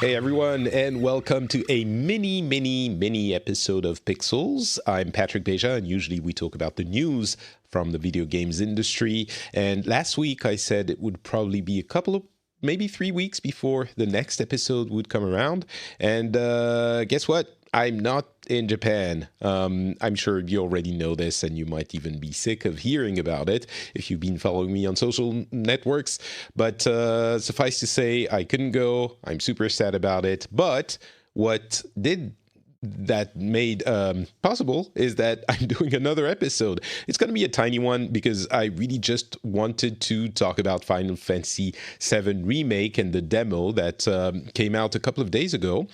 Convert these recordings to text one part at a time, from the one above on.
Hey everyone, and welcome to a mini episode of Pixels. I'm Patrick Beja, and usually we talk about the news from the video games industry. And last week I said it would probably be a couple of maybe 3 weeks before the next episode would come around. And guess what? I'm not in Japan. I'm sure you already know this, and you might even be sick of hearing about it if you've been following me on social networks. But suffice to say, I couldn't go. I'm super sad about it. But what did that made possible is that I'm doing another episode. It's going to be a tiny one because I really just wanted to talk about Final Fantasy VII Remake and the demo that came out a couple of days ago.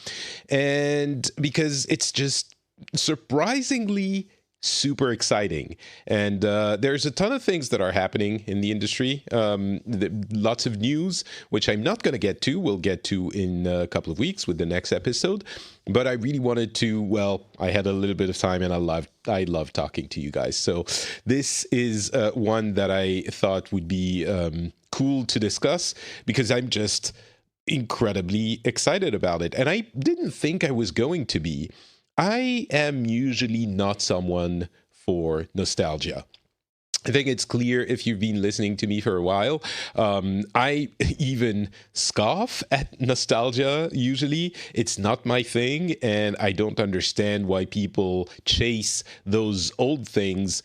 And because it's just surprisingly super exciting, and there's a ton of things that are happening in the industry, lots of news which I'm not going to get to. We'll get to in a couple of weeks with the next episode, but I really wanted to, well, I had a little bit of time and I love talking to you guys, so this is one that I thought would be cool to discuss because I'm just incredibly excited about it, and I didn't think I was going to be. I am usually not someone for nostalgia. I think it's clear if you've been listening to me for a while. I even scoff at nostalgia usually. It's not my thing, and I don't understand why people chase those old things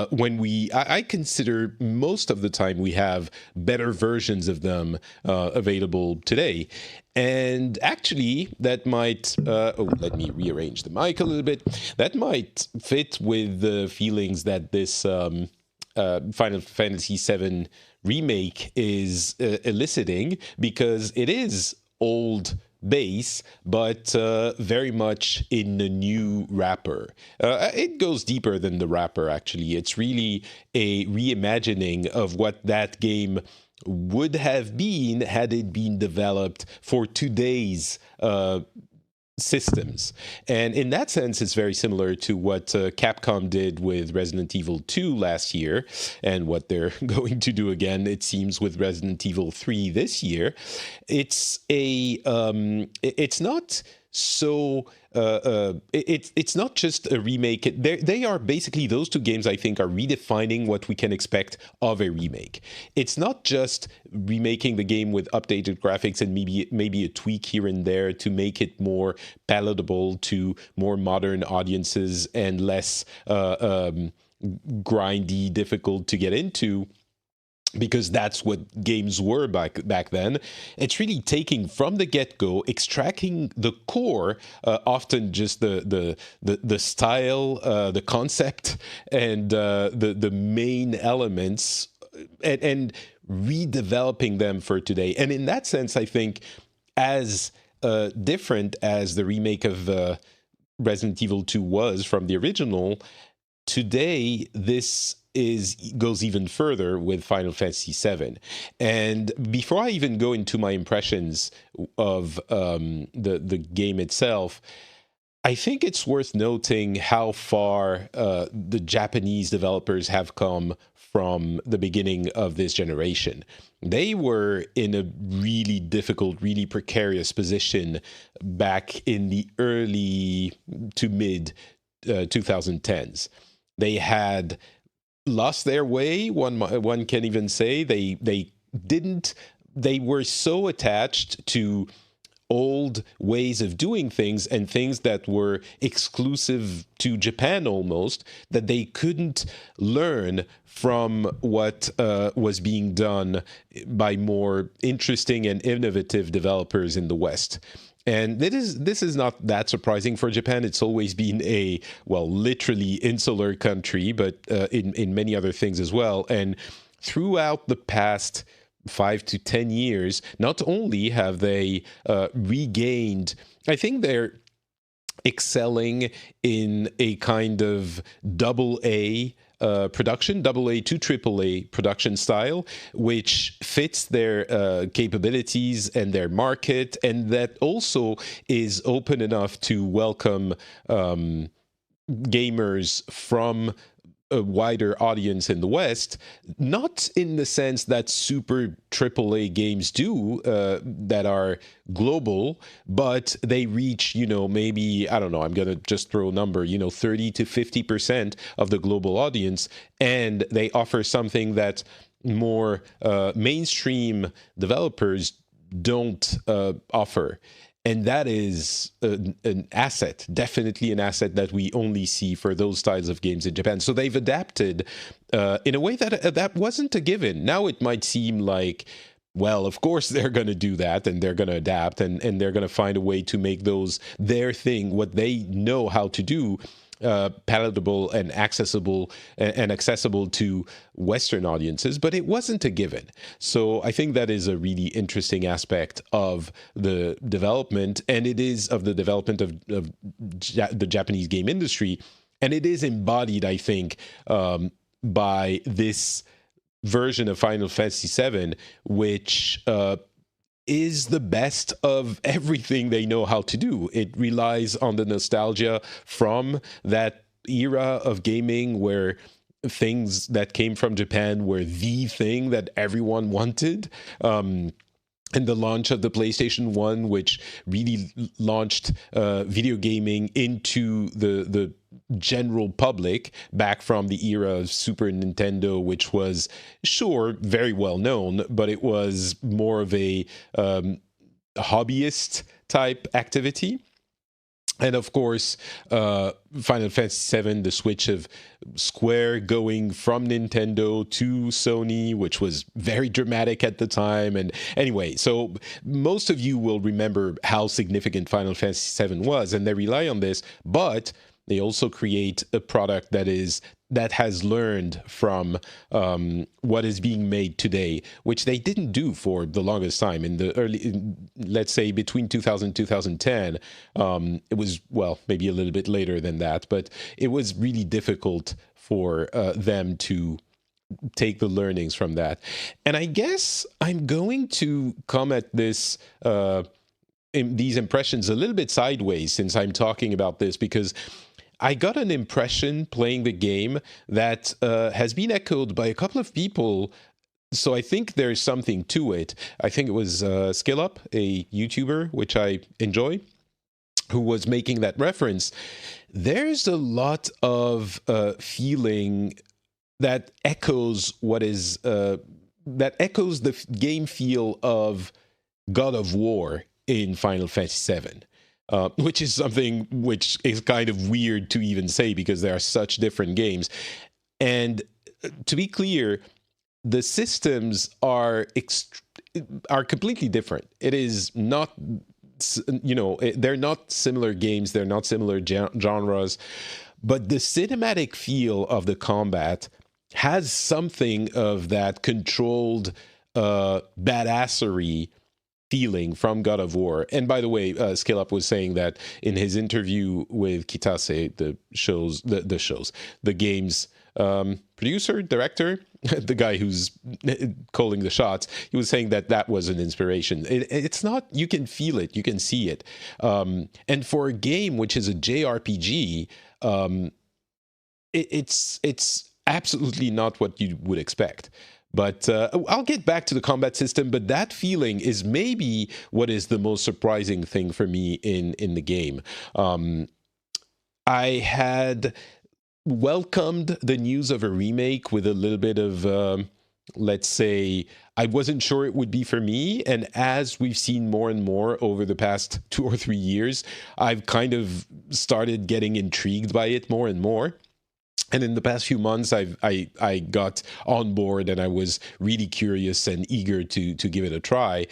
when I consider most of the time we have better versions of them available today. And actually, that might, let me rearrange the mic a little bit. That might fit with the feelings that this Final Fantasy VII Remake is eliciting, because it is old base, but very much in the new wrapper. It goes deeper than the wrapper, actually. It's really a reimagining of what that game would have been had it been developed for today's systems. And in that sense, it's very similar to what Capcom did with Resident Evil 2 last year, and what they're going to do again, it seems, with Resident Evil 3 this year. It's not so it's not just a remake. They are basically, those two games, I think, are redefining what we can expect of a remake. It's not just remaking the game with updated graphics and maybe a tweak here and there to make it more palatable to more modern audiences and less grindy, difficult to get into, because that's what games were back then. It's really taking from the get-go, extracting the core, often just the style, the concept, and the main elements, and redeveloping them for today. And in that sense, I think, as different as the remake of Resident Evil 2 was from the original, today this goes even further with Final Fantasy VII. And before I even go into my impressions of the game itself, I think it's worth noting how far the Japanese developers have come from the beginning of this generation. They were in a really difficult, really precarious position back in the early to mid 2010s. They had lost their way. One can even say they were so attached to old ways of doing things and things that were exclusive to Japan almost, that they couldn't learn from what was being done by more interesting and innovative developers in the West. And this is not that surprising for Japan. It's always been a, well, literally insular country, but in many other things as well. And throughout the past 5 to 10 years, not only have they regained, I think they're excelling in a kind of double A production, double A to triple A production style, which fits their capabilities and their market, and that also is open enough to welcome gamers from a wider audience in the West, not in the sense that super AAA games do that are global, but they reach, maybe, I don't know, I'm going to just throw a number, 30 to 50% of the global audience, and they offer something that more mainstream developers don't offer. And that is an asset, definitely an asset that we only see for those styles of games in Japan. So they've adapted in a way that wasn't a given. Now it might seem like, well, of course they're going to do that, and they're going to adapt, and they're going to find a way to make those their thing, what they know how to do, palatable and accessible to Western audiences, but it wasn't a given. So I think that is a really interesting aspect of the development, and it is of the development of the Japanese game industry, and it is embodied, I think, by this version of Final Fantasy VII, which is the best of everything they know how to do. It relies on the nostalgia from that era of gaming where things that came from Japan were the thing that everyone wanted. And the launch of the PlayStation 1, which really launched video gaming into the general public back from the era of Super Nintendo, which was, sure, very well known, but it was more of a hobbyist type activity. And of course, Final Fantasy VII, the switch of Square going from Nintendo to Sony, which was very dramatic at the time. And anyway, so most of you will remember how significant Final Fantasy VII was, and they rely on this, but they also create a product that has learned from what is being made today, which they didn't do for the longest time. In the let's say between 2000 and 2010, it was, well, maybe a little bit later than that, but it was really difficult for them to take the learnings from that. And I guess I'm going to come at this in these impressions a little bit sideways since I'm talking about this, because I got an impression playing the game that has been echoed by a couple of people. So I think there's something to it. I think it was SkillUp, a YouTuber, which I enjoy, who was making that reference. There's a lot of feeling that echoes that echoes the game feel of God of War in Final Fantasy VII. Which is something which is kind of weird to even say because they are such different games. And to be clear, the systems are completely different. It is not, they're not similar games. They're not similar genres. But the cinematic feel of the combat has something of that controlled badassery feeling from God of War. And by the way, SkillUp was saying that in his interview with Kitase, the game's producer, director, the guy who's calling the shots, he was saying that was an inspiration. It's not, you can feel it, you can see it. And for a game which is a JRPG, it's absolutely not what you would expect. But I'll get back to the combat system, but that feeling is maybe what is the most surprising thing for me in the game. I had welcomed the news of a remake with a little bit of, let's say, I wasn't sure it would be for me. And as we've seen more and more over the past 2 or 3 years, I've kind of started getting intrigued by it more and more. And in the past few months, I got on board, and I was really curious and eager to give it a try.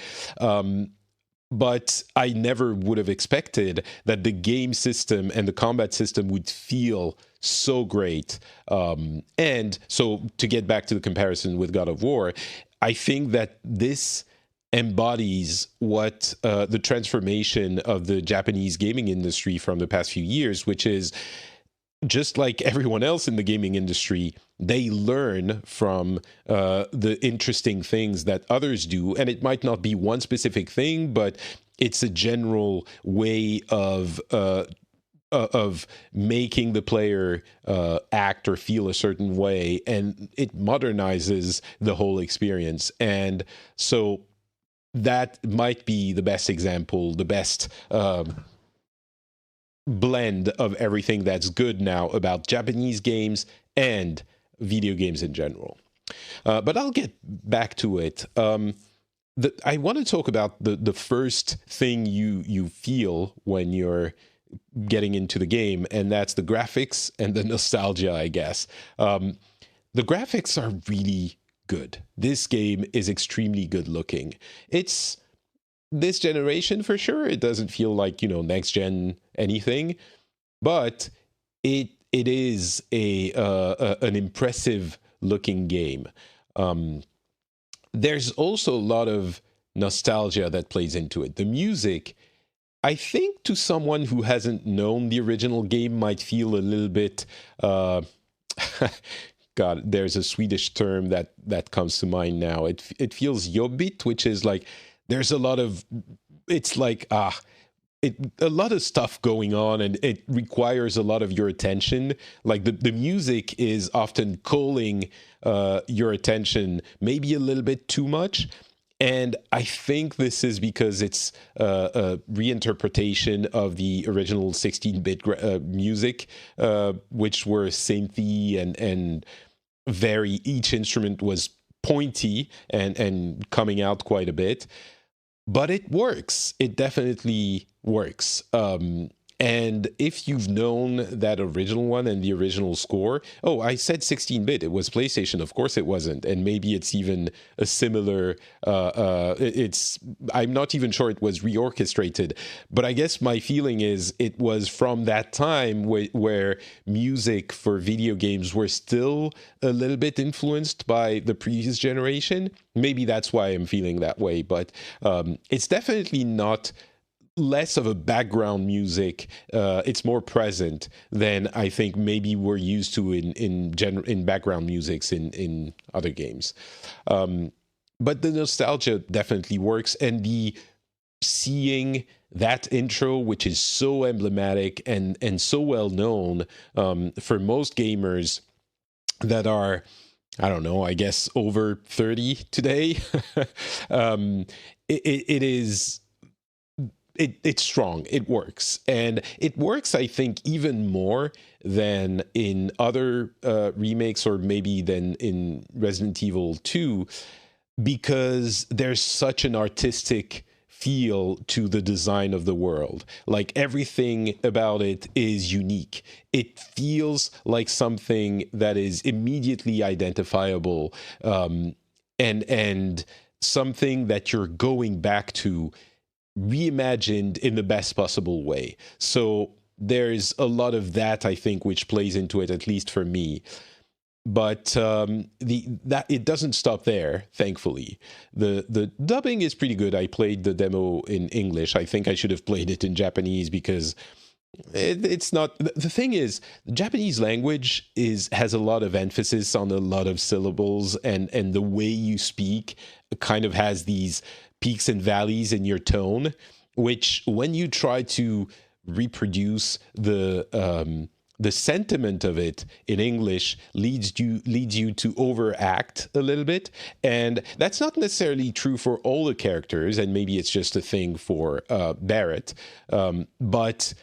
But I never would have expected that the game system and the combat system would feel so great. And so to get back to the comparison with God of War, I think that this embodies what the transformation of the Japanese gaming industry from the past few years, which is, just like everyone else in the gaming industry, they learn from the interesting things that others do. And it might not be one specific thing, but it's a general way of of making the player act or feel a certain way, and it modernizes the whole experience. And so that might be the best example, the best blend of everything that's good now about Japanese games and video games in general. But I'll get back to it. I want to talk about the first thing you feel when you're getting into the game, and that's the graphics and the nostalgia, I guess. The graphics are really good. This game is extremely good looking. It's this generation for sure. It doesn't feel like, next gen anything, but it is an impressive looking game. There's also a lot of nostalgia that plays into it. The music, I think, to someone who hasn't known the original game, might feel a little bit God, there's a Swedish term that comes to mind now. It feels jobbigt, which is like there's a lot of, it's like a lot of stuff going on, and it requires a lot of your attention. Like the music is often calling your attention maybe a little bit too much. And I think this is because it's a reinterpretation of the original 16-bit music, which were synthy and very, each instrument was pointy and coming out quite a bit. But it works. It definitely works. And if you've known that original one and the original score, I said 16-bit. It was PlayStation. Of course it wasn't. And maybe it's even a similar, I'm not even sure it was reorchestrated. But I guess my feeling is it was from that time where music for video games were still a little bit influenced by the previous generation. Maybe that's why I'm feeling that way. But it's definitely not less of a background music. It's more present than I think maybe we're used to in background musics in other games. But the nostalgia definitely works, and the seeing that intro, which is so emblematic and so well known for most gamers that are, I don't know, I guess over 30 today. It is. It's strong. It works. And it works, I think, even more than in other remakes, or maybe than in Resident Evil 2, because there's such an artistic feel to the design of the world. Like, everything about it is unique. It feels like something that is immediately identifiable, and something that you're going back to reimagined in the best possible way. So there's a lot of that, I think, which plays into it, at least for me. But that it doesn't stop there, thankfully. The dubbing is pretty good. I played the demo in English. I think I should have played it in Japanese, because it's not. The thing is, the Japanese language has a lot of emphasis on a lot of syllables, and the way you speak kind of has these peaks and valleys in your tone, which, when you try to reproduce the sentiment of it in English, leads you to overact a little bit. And that's not necessarily true for all the characters, and maybe it's just a thing for Barrett, but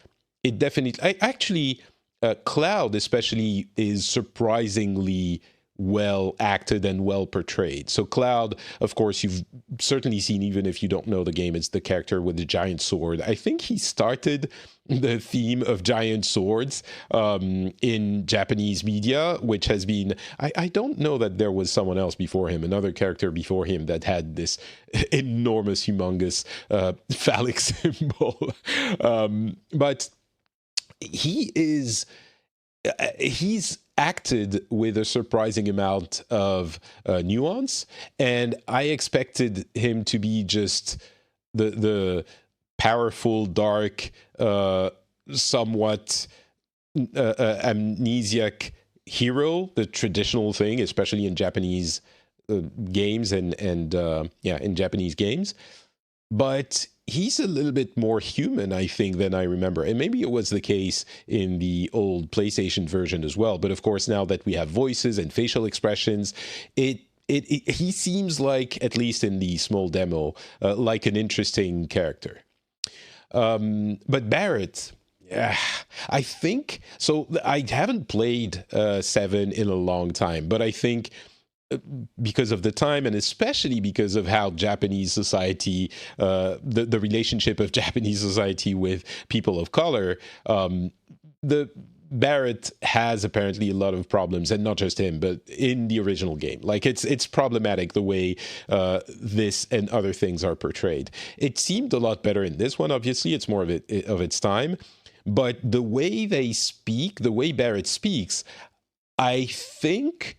it definitely, Cloud especially is surprisingly well acted and well portrayed. So Cloud, of course, you've certainly seen, even if you don't know the game, it's the character with the giant sword. I think he started the theme of giant swords in Japanese media, which has been, I don't know that there was someone else before him, another character before him, that had this enormous, humongous phallic symbol. But he's acted with a surprising amount of nuance, and I expected him to be just the powerful, dark, somewhat amnesiac hero, the traditional thing, especially in Japanese games and in Japanese games. But he's a little bit more human, I think, than I remember. And maybe it was the case in the old PlayStation version as well. But of course, now that we have voices and facial expressions, he seems like, at least in the small demo, like an interesting character. But Barrett, yeah, I think so. I haven't played 7 in a long time, but I think because of the time and especially because of how Japanese society, the relationship of Japanese society with people of color, the Barrett has apparently a lot of problems, and not just him, but in the original game. Like it's problematic the way this and other things are portrayed. It seemed a lot better in this one. Obviously, it's more of its time, but the way they speak, the way Barrett speaks, I think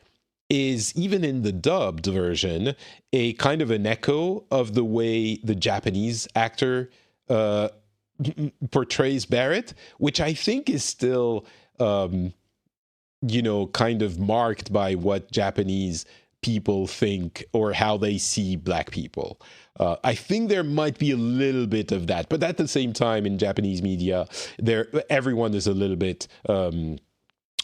is, even in the dubbed version, a kind of an echo of the way the Japanese actor portrays Barrett, which I think is still, kind of marked by what Japanese people think or how they see black people. I think there might be a little bit of that, but at the same time, in Japanese media, everyone is a little bit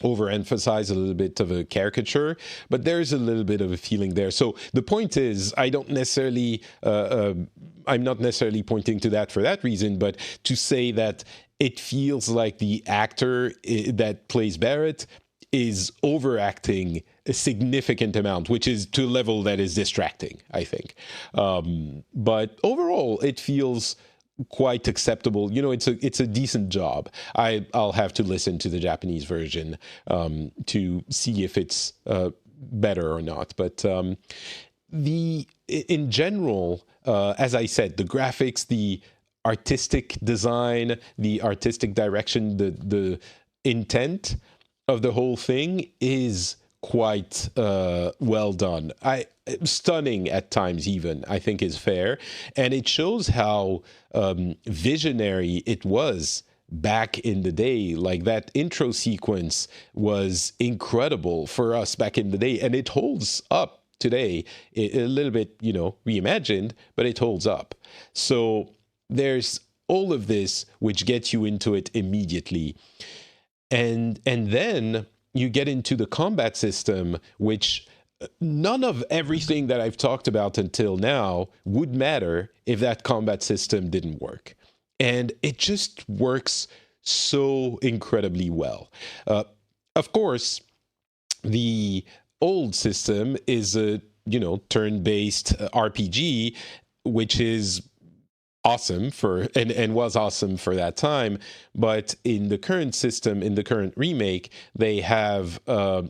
overemphasize, a little bit of a caricature, but there's a little bit of a feeling there. So the point is, I'm not necessarily pointing to that for that reason, but to say that it feels like the actor that plays Barrett is overacting a significant amount, which is to a level that is distracting, I think. But overall, it feels quite acceptable. It's a decent job. I'll have to listen to the Japanese version to see if it's better or not. But in general, as I said, the graphics, the artistic design, the artistic direction, the intent of the whole thing is quite well done. Stunning at times, even, I think, is fair. And it shows how visionary it was back in the day. Like, that intro sequence was incredible for us back in the day, and it holds up today. A little bit, reimagined, but it holds up. So there's all of this which gets you into it immediately. And then you get into the combat system, which none of everything that I've talked about until now would matter if that combat system didn't work. And it just works so incredibly well. Of course, the old system is a, turn-based RPG, which is awesome and was awesome for that time. But in the current system, in the current remake, they have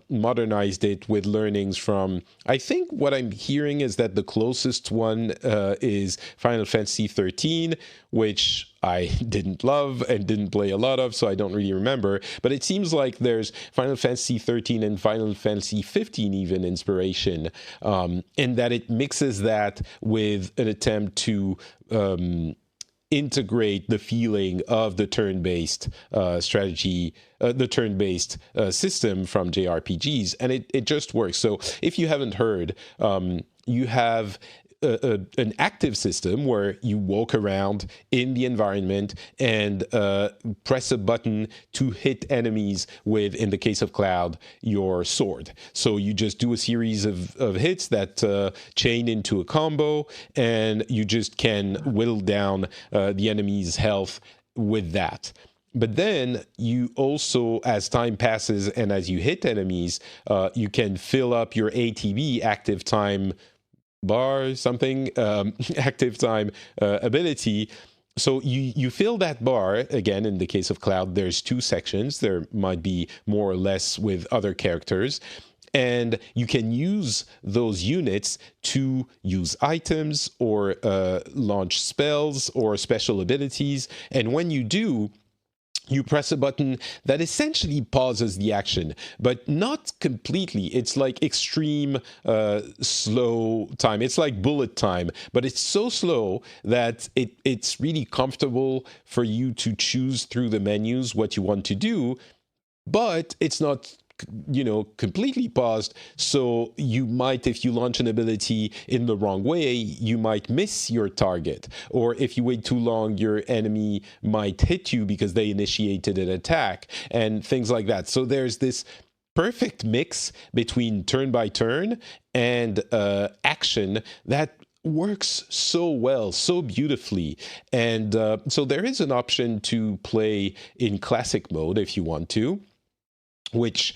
modernized it with learnings from, I think what I'm hearing is that the closest one is Final Fantasy XIII, which I didn't love and didn't play a lot of, so I don't really remember. But it seems like there's Final Fantasy XIII and Final Fantasy XV even inspiration, and that it mixes that with an attempt to integrate the feeling of the turn-based strategy, the turn-based system from JRPGs, and it just works. So if you haven't heard, you have an active system where you walk around in the environment and press a button to hit enemies with, in the case of Cloud, your sword. So you just do a series of hits that chain into a combo, and you just can whittle down the enemy's health with that. But then you also, as time passes and as you hit enemies, you can fill up your ATB, active time bar, something, active time ability. So you fill that bar. Again, in the case of Cloud, there's 2 sections. There might be more or less with other characters. And you can use those units to use items or launch spells or special abilities. And when you do, you press a button that essentially pauses the action, but not completely. It's like extreme slow time. It's like bullet time, but it's so slow that it's really comfortable for you to choose through the menus what you want to do, but it's not completely paused. So you might, if you launch an ability in the wrong way, you might miss your target. Or if you wait too long, your enemy might hit you because they initiated an attack and things like that. So there's this perfect mix between turn by turn and action that works so well, so beautifully. And so there is an option to play in classic mode if you want to, which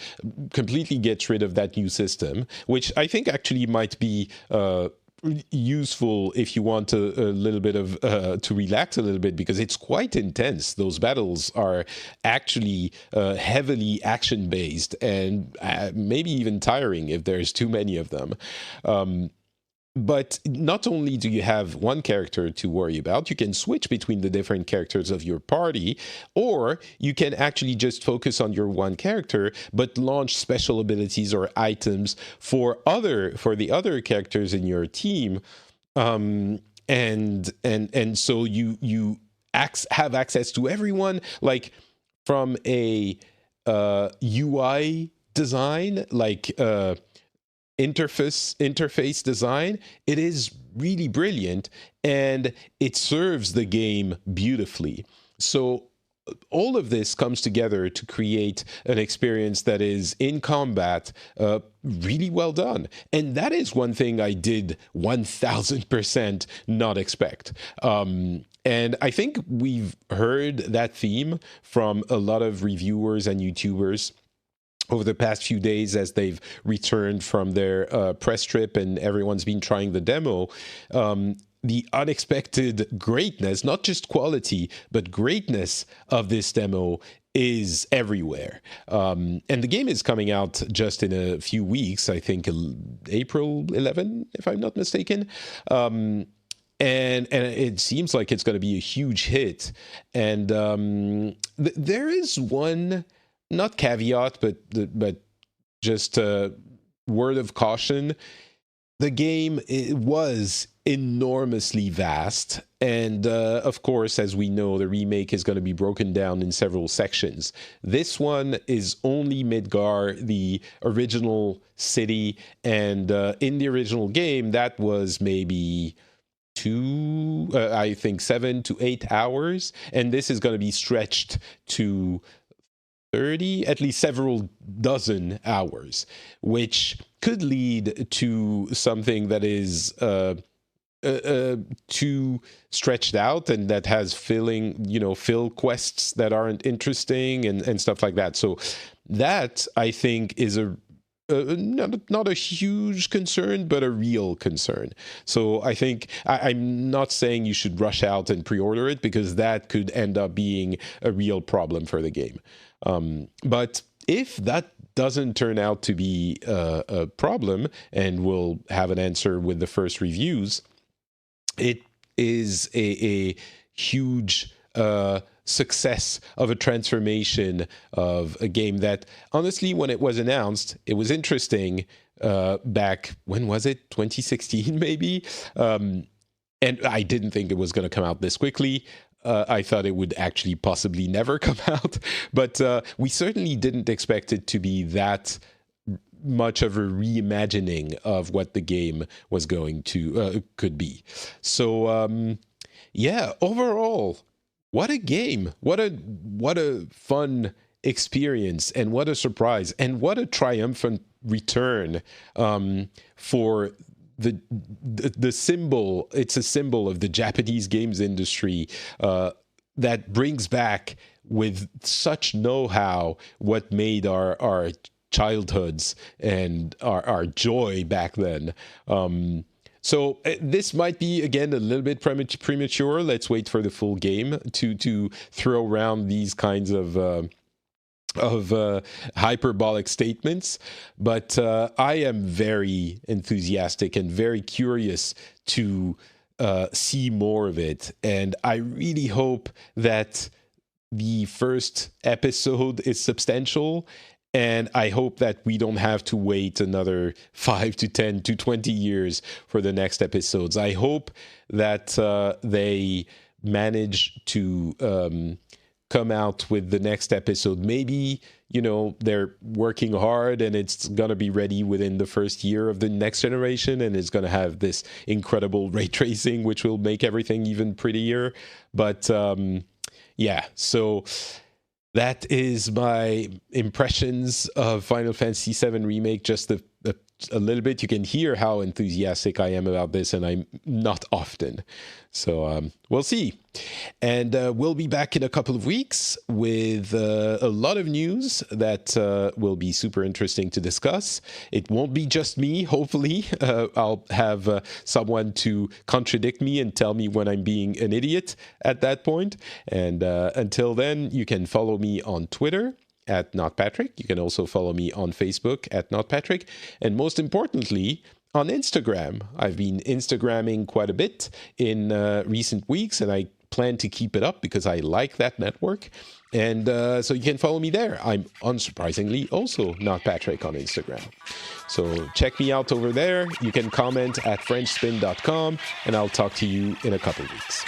completely gets rid of that new system, which I think actually might be useful if you want a little bit of to relax a little bit, because it's quite intense. Those battles are actually heavily action based and maybe even tiring if there's too many of them. But not only do you have one character to worry about, you can switch between the different characters of your party, or you can actually just focus on your one character, but launch special abilities or items for the other characters in your team. And so you have access to everyone, like from a UI design, like interface design. It is really brilliant, and it serves the game beautifully. So all of this comes together to create an experience that is in combat really well done. And that is one thing I did 1000% not expect. And I think we've heard that theme from a lot of reviewers and YouTubers over the past few days as they've returned from their press trip and everyone's been trying the demo. The unexpected greatness, not just quality, but greatness of this demo is everywhere. And the game is coming out just in a few weeks, I think April 11, if I'm not mistaken. And it seems like it's going to be a huge hit. And there is one, not caveat, but just a word of caution. The game was enormously vast, and of course, as we know, the remake is going to be broken down in several sections. This one is only Midgar, the original city, and in the original game, that was maybe I think 7 to 8 hours, and this is going to be stretched to 30, at least several dozen hours, which could lead to something that is too stretched out and that has fill quests that aren't interesting and stuff like that. So that, I think, is not a huge concern, but a real concern. So I think I'm not saying you should rush out and pre-order it, because that could end up being a real problem for the game. But if that doesn't turn out to be a problem, and we'll have an answer with the first reviews, it is a huge success of a transformation of a game that, honestly, when it was announced, it was interesting back, when was it? 2016, maybe? And I didn't think it was going to come out this quickly. I thought it would actually possibly never come out, but we certainly didn't expect it to be that much of a reimagining of what the game was going to could be. So yeah, overall, what a game! What a fun experience, and what a surprise, and what a triumphant return for the symbol. It's a symbol of the Japanese games industry that brings back with such know-how what made our childhoods and our joy back then. So this might be, again, a little bit premature. Let's wait for the full game to throw around these kinds of hyperbolic statements, but I am very enthusiastic and very curious to see more of it, and I really hope that the first episode is substantial, and I hope that we don't have to wait another 5 to 10 to 20 years for the next episodes. I hope that they manage to come out with the next episode. Maybe, they're working hard and it's going to be ready within the first year of the next generation, and it's going to have this incredible ray tracing, which will make everything even prettier. But yeah, so that is my impressions of Final Fantasy VII Remake, just a little bit. You can hear how enthusiastic I am about this, and I'm not often. So we'll see. And we'll be back in a couple of weeks with a lot of news that will be super interesting to discuss. It won't be just me, hopefully. I'll have someone to contradict me and tell me when I'm being an idiot at that point. And until then, you can follow me on Twitter at NotPatrick. You can also follow me on Facebook at NotPatrick. And most importantly, on Instagram. I've been Instagramming quite a bit in recent weeks, and I plan to keep it up because I like that network. And so you can follow me there. I'm unsurprisingly also NotPatrick on Instagram. So check me out over there. You can comment at FrenchSpin.com, and I'll talk to you in a couple of weeks.